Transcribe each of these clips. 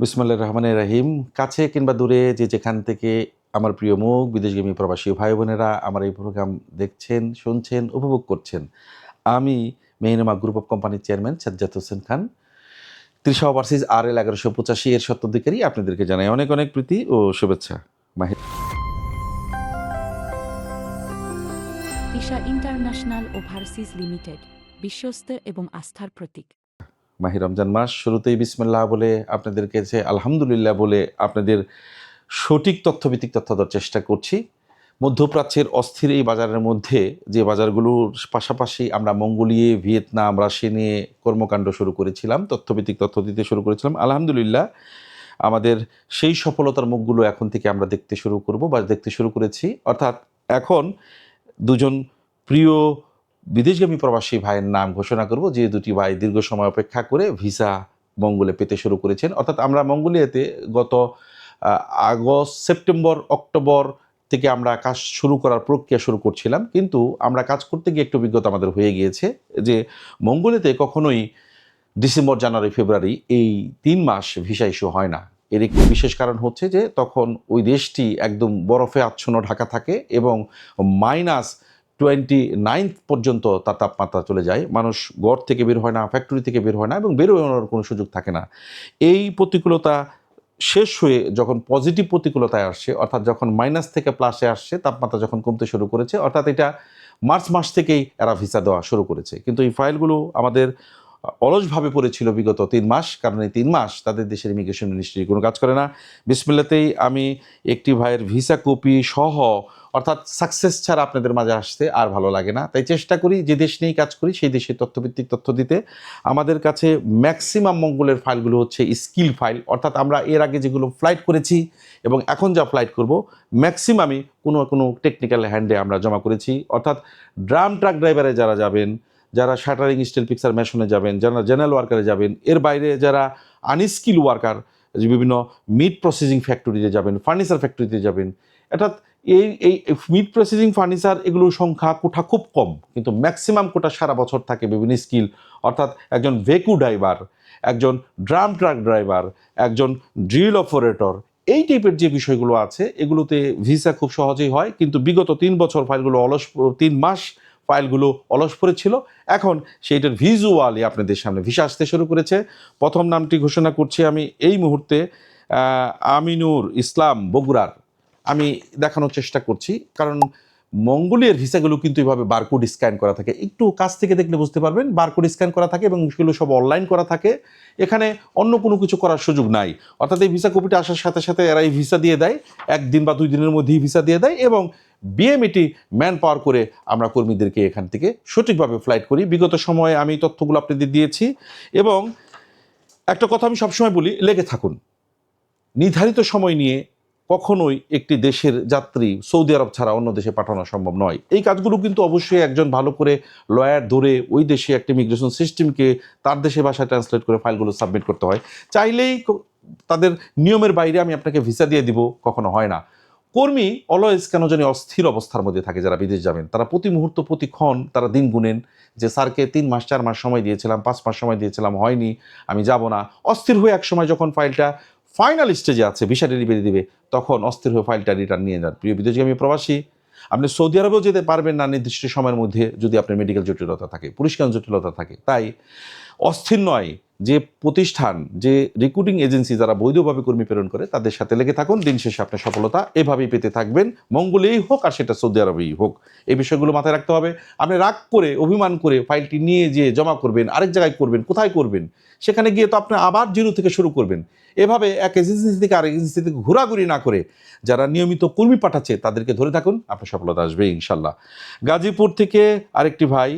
বিসমিল্লাহির রহমানির রহিম। কাছে কিংবা দূরে যে যেখান থেকে আমার প্রিয় মুখ বিদেশগামী প্রবাসী ভাই বোনেরা আমার এই প্রোগ্রাম দেখছেন, শুনছেন, উপভোগ করছেন। আমি মেহনুমা গ্রুপ অফ কোম্পানির chairman Sajjad Hossain Khan, Trisha overseas RL 1185 এর স্বত্বাধিকারী। আপনাদেরকে জানাই অনেক অনেক প্রীতি ও শুভেচ্ছা। তৃষা ইন্টারন্যাশনাল ওভারসিজ লিমিটেড বিশ্বস্ত এবং আস্থার প্রতীক। মাহে রমজান মাস, শুরুতেই বিসমিল্লাহ বলে আপনাদের কাছে আলহামদুলিল্লাহ বলে আপনাদের সঠিক তথ্যভিত্তিক তথ্য দেওয়ার চেষ্টা করছি। মধ্যপ্রাচ্যের অস্থির এই বাজারের মধ্যে যে বাজারগুলোর পাশাপাশি আমরা মঙ্গোলিয়া, ভিয়েতনাম, রাশিয়া নিয়ে কর্মকাণ্ড শুরু করেছিলাম, তথ্যভিত্তিক তথ্য দিতে শুরু করেছিলাম। আলহামদুলিল্লাহ আমাদের সেই সফলতার মুখগুলো এখন থেকে আমরা দেখতে শুরু করব বা দেখতে শুরু করেছি। অর্থাৎ এখন দুজন প্রিয় বিদেশগামী প্রবাসী ভাইয়ের নাম ঘোষণা করব, যে দুটি ভাই দীর্ঘ সময় অপেক্ষা করে ভিসা মঙ্গোলে পেতে শুরু করেছেন। অর্থাৎ আমরা মঙ্গোলিয়াতে গত আগস্ট, সেপ্টেম্বর, অক্টোবর থেকে আমরা কাজ শুরু করার প্রক্রিয়া শুরু করছিলাম, কিন্তু আমরা কাজ করতে গিয়ে একটু অভিজ্ঞতা আমাদের হয়ে গিয়েছে যে মঙ্গোলিয়াতে কখনোই ডিসেম্বর, জানুয়ারি, ফেব্রুয়ারি এই 3 মাস ভিসা ইস্যু হয় না। এর একটি বিশেষ কারণ হচ্ছে যে তখন ওই দেশটি একদম বরফে আচ্ছন্ন ঢাকা থাকে এবং -29 পর্যন্ত তার তাপমাত্রা চলে যায়। মানুষ ঘর থেকে বের হয় না, ফ্যাক্টরি থেকে বের হয় না এবং বেরোনোর কোনো সুযোগ থাকে না। এই প্রতিকূলতা শেষ হয়ে যখন পজিটিভ প্রতিকূলতায় আসছে, অর্থাৎ যখন মাইনাস থেকে প্লাসে আসছে, তাপমাত্রা যখন কমতে শুরু করেছে, অর্থাৎ এটা মার্চ মাস থেকেই এরা ভিসা দেওয়া শুরু করেছে। কিন্তু এই ফাইলগুলো আমাদের অলসভাবে পড়েছিল বিগত 3 মাস, কারণ এই 3 মাস তাদের দেশের ইমিগ্রেশন মিনিস্ট্রি কোনো কাজ করে না। বিসমিল্লাতেই আমি একটি ভাইয়ের ভিসা কপি সহ, অর্থাৎ সাকসেস ছাড়া আপনাদের মাঝে আসতে আর ভালো লাগে না, তাই চেষ্টা করি যে দেশ নিয়েই কাজ করি সেই দেশের তথ্যভিত্তিক তথ্য দিতে। আমাদের কাছে ম্যাক্সিমাম মঙ্গলের ফাইলগুলো হচ্ছে স্কিল ফাইল, অর্থাৎ আমরা এর আগে যেগুলো ফ্লাইট করেছি এবং এখন যা ফ্লাইট করব ম্যাক্সিমামই কোনো টেকনিক্যাল হ্যান্ডে আমরা জমা করেছি। অর্থাৎ ড্রাম ট্রাক ড্রাইভারে যারা যাবেন, যারা শাটারিং, স্টিল পিকচার, মেশনে যাবেন, যারা জেনারেল ওয়ার্কারে যাবেন, এর বাইরে যারা আনস্কিল ওয়ার্কার, যে বিভিন্ন মিট প্রসেসিং ফ্যাক্টরিতে যাবেন, ফার্নিচার ফ্যাক্টরিতে যাবেন, অর্থাৎ এই মিট প্রসেসিং, ফার্নিচার এগুলোর সংখ্যা কোঠা খুব কম, কিন্তু ম্যাক্সিমাম কোটা সারা বছর থাকে বিভিন্ন স্কিল। অর্থাৎ একজন ভেকু ড্রাইভার, একজন ড্রাম ট্রাক ড্রাইভার, একজন ড্রিল অপারেটর, এই টাইপের যে বিষয়গুলো আছে এগুলোতে ভিসা খুব সহজেই হয়। কিন্তু বিগত 3 বছর ফাইলগুলো 3 মাস ফাইলগুলো অলস পড়েছিল। এখন সেইটার ভিজুয়ালি আপনাদের সামনে ভিসা আসতে শুরু করেছে। প্রথম নামটি ঘোষণা করছি আমি এই মুহূর্তে, আমিনুর ইসলাম, বগুড়ার। আমি দেখানোর চেষ্টা করছি, কারণ মঙ্গোলিয়ার ভিসাগুলো কিন্তু এভাবে বারকোড স্ক্যান করা থাকে, একটু কাছ থেকে দেখলে বুঝতে পারবেন। বারকোড স্ক্যান করা থাকে এবং সেগুলো সব অনলাইন করা থাকে, এখানে অন্য কোনো কিছু করার সুযোগ নাই। অর্থাৎ এই ভিসা কপিটা আসার সাথে সাথে এরা এই ভিসা দিয়ে দেয়, 1 দিন বা 2 দিনের মধ্যেই ভিসা দিয়ে দেয় এবং বিএমইটি ম্যান পাওয়ার করে আমরা কর্মীদেরকে এখান থেকে সঠিকভাবে ফ্লাইট করি। বিগত সময়ে আমি তথ্যগুলো আপনাদের দিয়েছি এবং একটা কথা আমি সবসময় বলি, লেগে থাকুন। নির্ধারিত সময় নিয়ে কখনোই একটি দেশের যাত্রী সৌদি আরব ছাড়া অন্য দেশে পাঠানো সম্ভব নয়। এই কাজগুলো কিন্তু অবশ্যই একজন ভালো করে লয়ার ধরে ওই দেশে একটা ইমিগ্রেশন সিস্টেমকে তার দেশের ভাষায় ট্রান্সলেট করে ফাইলগুলো সাবমিট করতে হয়। চাইলেই তাদের নিয়মের বাইরে আমি আপনাকে ভিসা দিয়ে দিব, কখনো হয় না। কর্মী অলওয়েজ কেন জানি অস্থির অবস্থার মধ্যে থাকে। যারা বিদেশ যাবেন তারা প্রতি মুহূর্ত, প্রতিক্ষণ তারা দিন গুনেন যে স্যারকে 3 মাস 4 মাস সময় দিয়েছিলাম, 5 মাস সময় দিয়েছিলাম, হয়নি, আমি যাব না। অস্থির হয়ে এক সময় যখন ফাইলটা ফাইনাল স্টেজে আছে, ভিসা ডেলিভারি দিবে, তখন অস্থির হয়ে ফাইলটা রিটার্ন নিয়ে যান। প্রিয় বিদেশগামী প্রবাসী, আপনি সৌদি আরবেও যেতে পারবেন না নির্দিষ্ট সময়ের মধ্যে যদি আপনার মেডিকেল জটিলতা থাকে, পরিষ্কার জটিলতা থাকে। তাই অস্থির নয়, যে প্রতিষ্ঠান, যে রিক্রুটিং এজেন্সি যারা বৈধভাবে কর্মী প্রেরণ করে তাদের সাথে লেগে থাকুন। দিন শেষে আপনার সফলতা এভাবেই পেতে থাকবেন, মঙ্গলেই হোক আর সেটা সৌদি আরবেই হোক। এই বিষয়গুলো মাথায় রাখতে হবে। আপনি রাগ করে, অভিমান করে ফাইলটি নিয়ে যে জমা করবেন, আরেক জায়গায় করবেন, কোথায় করবেন, সেখানে গিয়ে তো আপনি আবার জিরো থেকে শুরু করবেন। এভাবে এক এজেন্সি থেকে আরেক এজেন্সি থেকে ঘোরাঘুরি না করে যারা নিয়মিত কর্মী পাঠাচ্ছে তাদেরকে ধরে থাকুন, আপনার সফলতা আসবে ইনশাল্লাহ। গাজীপুর থেকে আরেকটি ভাই,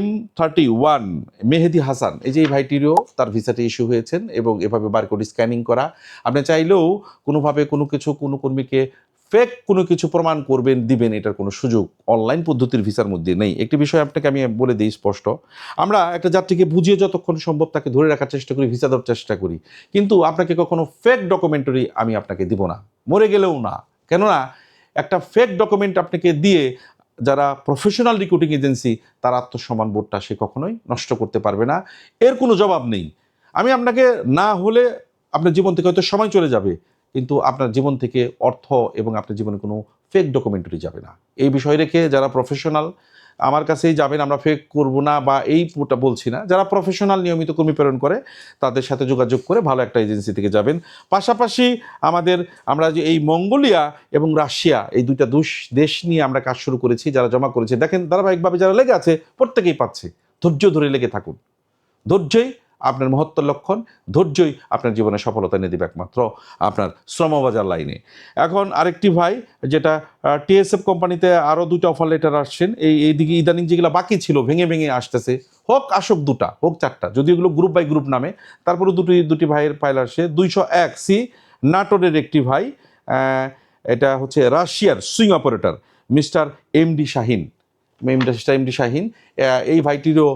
M31 মেহেদি হাসান, এই যে এই ভাইটিরও তার ভিসাটি ইস্যু হয়েছেন এবং এভাবে বারকোড স্ক্যানিং করা। আপনি চাইলেও কোনোভাবে কোনো কিছু, কোনো কর্মীকে ফেক কোনো কিছু প্রমাণ করবেন, দিবেন, এটার কোনো সুযোগ অনলাইন পদ্ধতির ভিসার মধ্যে নেই। একটি বিষয় আপনাকে আমি বলে দিই স্পষ্ট, আমরা একটা যাত্রীকে বুঝিয়ে যতক্ষণ সম্ভব তাকে ধরে রাখার চেষ্টা করি, ভিসা দেওয়ার চেষ্টা করি, কিন্তু আপনাকে কখনো ফেক ডকুমেন্টারি আমি আপনাকে দিব না, মরে গেলেও না। কেননা একটা ফেক ডকুমেন্ট আপনাকে দিয়ে যারা প্রফেশনাল রিক্রুটিং এজেন্সি, তার আত্মসম্মান বোধটা সে কখনোই নষ্ট করতে পারবে না, এর কোনো জবাব নেই। আমি আপনাকে না হলে আপনার জীবন থেকে হয়তো সময় চলে যাবে, কিন্তু আপনার জীবন থেকে অর্থ এবং আপনার জীবনে কোনো ফেক ডকুমেন্টারি যাবে না। এই বিষয় রেখে যারা প্রফেশনাল আমার কাছেই যাবেন, আমরা ফেক করব না বা এই পুরোটা বলছি না, যারা প্রফেশনাল নিয়মিত কর্মী প্রেরণ করে তাদের সাথে যোগাযোগ করে ভালো একটা এজেন্সি থেকে যাবেন। পাশাপাশি আমরা যে এই মঙ্গোলিয়া এবং রাশিয়া এই দুইটা দেশ নিয়ে আমরা কাজ শুরু করেছি, যারা জমা করেছে দেখেন ধারাবাহিকভাবে যারা লেগে আছে প্রত্যেকেই পাচ্ছে। ধৈর্য ধরে লেগে থাকুন, ধৈর্যই আপনার মহত্তর লক্ষণ, ধৈর্যই আপনার জীবনে সফলতা এনে দেবে একমাত্র আপনার শ্রমবাজার লাইনে। এখন আরেকটি ভাই, যেটা টিএসএফ কোম্পানিতে আরও 2টা অফার লেটার আসছেন, এইদিকে ইদানিং যেগুলো বাকি ছিল ভেঙে ভেঙে আসতেছে, হোক আসুক 2টা হোক 4টা, যদি এগুলো গ্রুপ বাই গ্রুপ নামে, তারপরে দুটি ভাইয়ের ফাইল আসছে। 201 নাটোরের একটি ভাই, এটা হচ্ছে রাশিয়ার swing operator mister MD Shahin. এই ভাইটিরও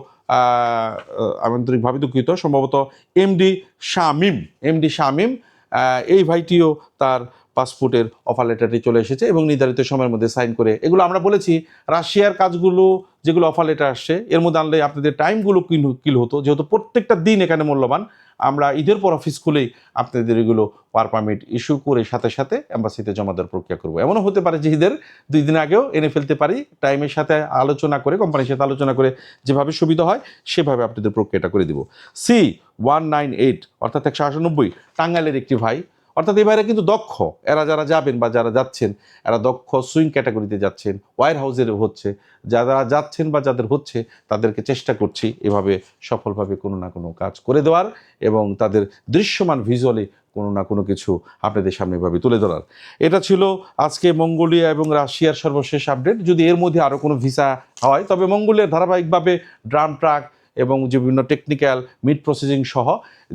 আন্তরিকভাবে দুঃখিত, সম্ভবত এমডি শামিম, এই ভাইটিও তার পাসপোর্টের অফার লেটারটি চলে এসেছে এবং নির্ধারিত সময়ের মধ্যে সাইন করে। এগুলো আমরা বলেছি রাশিয়ার কাজগুলো যেগুলো অফার লেটার আসছে এর মধ্যে আনলে আপনাদের টাইমগুলো কিল হতো, যেহেতু প্রত্যেকটা দিন এখানে মূল্যবান। আমরা ঈদের পর অফিস খুলেই আপনাদের এগুলো ওয়ার পারমিট ইস্যু করে সাথে সাথে এম্বাসিতে জমা দেওয়ার প্রক্রিয়া করবো। এমনও হতে পারে যে ঈদের 2 দিন আগেও এনে ফেলতে পারি, টাইমের সাথে আলোচনা করে, কোম্পানির সাথে আলোচনা করে যেভাবে সুবিধা হয় সেভাবে আপনাদের প্রক্রিয়াটা করে দিব। C198 অর্থাৎ 198 টাঙ্গাইলের একটি ভাই, অর্থাৎ এই ভাইরা কিন্তু দক্ষ, এরা যারা যাবেন বা যারা যাচ্ছেন এরা দক্ষ, সুইং ক্যাটাগরিতে যাচ্ছেন, ওয়্যার হাউসের হচ্ছে, যারা যাচ্ছেন বা যাদের হচ্ছে তাদেরকে চেষ্টা করছি এভাবে সফলভাবে কোনো না কোনো কাজ করে দেওয়ার এবং তাদের দৃশ্যমান ভিজুয়ালি কোনো না কোনো কিছু আপনাদের সামনে এভাবে তুলে ধরার। এটা ছিল আজকে মঙ্গোলিয়া এবং রাশিয়ার সর্বশেষ আপডেট। যদি এর মধ্যে আরও কোনো ভিসা হয়, তবে মঙ্গোলিয়ার ধারাবাহিকভাবে ড্রাম ট্রাক এবং যে বিভিন্ন টেকনিক্যাল মিড প্রসেসিং সহ,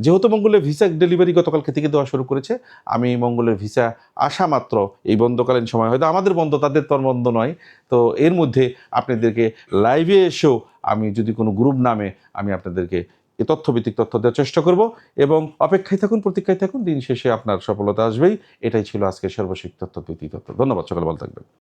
যেহেতু মঙ্গলের ভিসা ডেলিভারি গতকালকে থেকে দেওয়া শুরু করেছে, আমি মঙ্গলের ভিসা আসা মাত্র এই বন্ধকালীন সময়, হয়তো আমাদের বন্ধ তাদের তোর বন্ধ নয়, তো এর মধ্যে আপনাদেরকে লাইভে এসেও আমি যদি কোনো গ্রুপ নামে আমি আপনাদেরকে এই তথ্যভিত্তিক তথ্য দেওয়ার চেষ্টা করব এবং অপেক্ষায় থাকুন, প্রতীক্ষায় থাকুন, দিন শেষে আপনার সফলতা আসবেই। এটাই ছিল আজকের সর্বশেষ তথ্যভিত্তিক তথ্য। ধন্যবাদ, সকালে ভালো থাকবেন।